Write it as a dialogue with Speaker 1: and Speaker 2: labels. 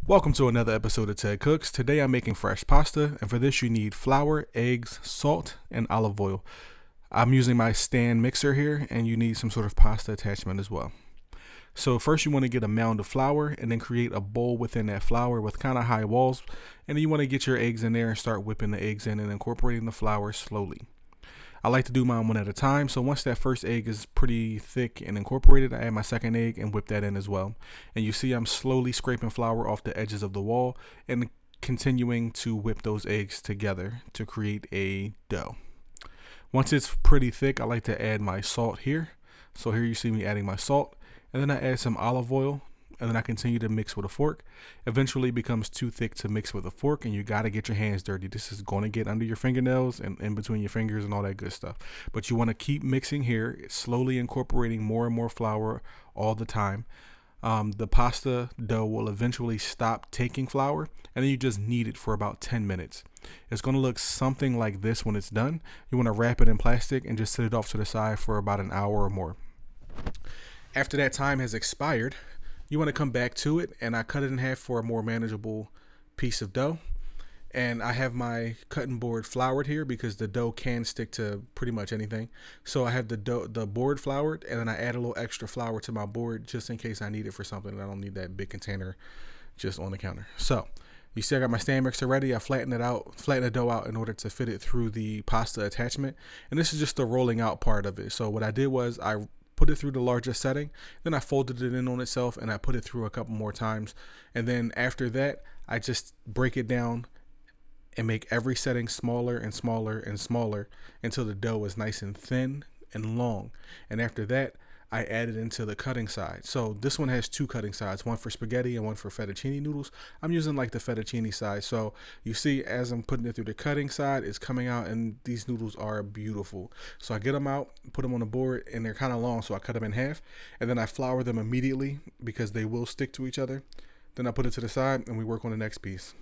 Speaker 1: Welcome to another episode of Ted Cooks. Today I'm making fresh pasta, and for this you need flour, eggs, salt, and olive oil. I'm using my stand mixer here, and you need some sort of pasta attachment as well. So first you want to get a mound of flour and then create a bowl within that flour with kind of high walls, and then you want to get your eggs in there and start whipping the eggs in and incorporating the flour slowly. I like to do mine one at a time, so once that first egg is pretty thick and incorporated, I add my second egg and whip that in as well. And you see I'm slowly scraping flour off the edges of the wall and continuing to whip those eggs together to create a dough. Once it's pretty thick, I like to add my salt here. So here you see me adding my salt, and then I add some olive oil, and then I continue to mix with a fork. Eventually it becomes too thick to mix with a fork, and you got to get your hands dirty. This is going to get under your fingernails and in between your fingers and all that good stuff. But you want to keep mixing here, slowly incorporating more and more flour all the time. The pasta dough will eventually stop taking flour, and then you just knead it for about 10 minutes. It's going to look something like this when it's done. You want to wrap it in plastic and just set it off to the side for about an hour or more. After that time has expired, you want to come back to it, and I cut it in half for a more manageable piece of dough. And I have my cutting board floured here because the dough can stick to pretty much anything. So I have the board floured, and then I add a little extra flour to my board just in case I need it for something and I don't need that big container just on the counter. So you see I got my stand mixer ready. I flatten the dough out in order to fit it through the pasta attachment. And this is just the rolling out part of it. So what I did was I put it through the largest setting, then I folded it in on itself and I put it through a couple more times. And then after that, I just break it down and make every setting smaller and smaller and smaller until the dough is nice and thin and long. And after that, I add it into the cutting side. So this one has two cutting sides, one for spaghetti and one for fettuccine noodles. I'm using like the fettuccine side. So you see as I'm putting it through the cutting side, it's coming out and these noodles are beautiful. So I get them out, put them on the board, and they're kind of long, so I cut them in half. And then I flour them immediately because they will stick to each other. Then I put it to the side and we work on the next piece.